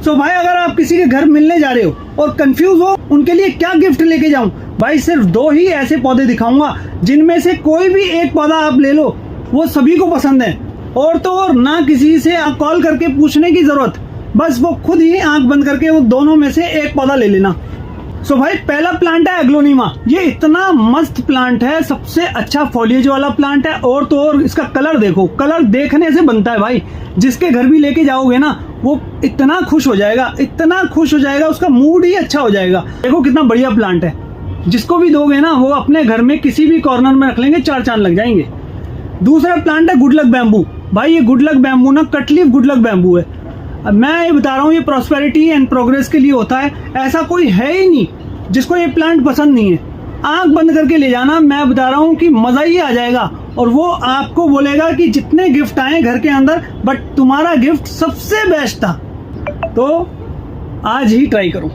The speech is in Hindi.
सो भाई अगर आप किसी के घर मिलने जा रहे हो और कंफ्यूज हो उनके लिए क्या गिफ्ट लेके जाऊं, भाई सिर्फ 2 ही ऐसे पौधे दिखाऊंगा जिनमें से कोई भी एक पौधा आप ले लो, वो सभी को पसंद है। और तो और ना किसी से कॉल करके पूछने की जरूरत, बस वो खुद ही आंख बंद करके वो दोनों में से एक पौधा ले लेना। सो भाई पहला प्लांट है एग्लोनिमा। ये इतना मस्त प्लांट है, सबसे अच्छा फॉलिएज वाला प्लांट है। और तो और इसका कलर देखो, कलर देखने से बनता है भाई। जिसके घर भी लेके जाओगे ना वो इतना खुश हो जाएगा, इतना खुश हो जाएगा, उसका मूड ही अच्छा हो जाएगा। देखो कितना बढ़िया प्लांट है, जिसको भी दोगे ना वो अपने घर में किसी भी कॉर्नर में रख लेंगे, 4 चांद लग जाएंगे। दूसरा प्लांट है गुड लक बैम्बू। भाई ये गुड लक बैम्बू ना कटलीफ गुड लक बैम्बू है। अब मैं ये बता रहा हूँ, ये प्रॉस्पेरिटी एंड प्रोग्रेस के लिए होता है। ऐसा कोई है ही नहीं जिसको ये प्लांट पसंद नहीं है। आंख बंद करके ले जाना, मैं बता रहा हूँ कि मजा ही आ जाएगा। और वो आपको बोलेगा कि जितने गिफ्ट आए घर के अंदर, बट तुम्हारा गिफ्ट सबसे बेस्ट था। तो आज ही ट्राई करो।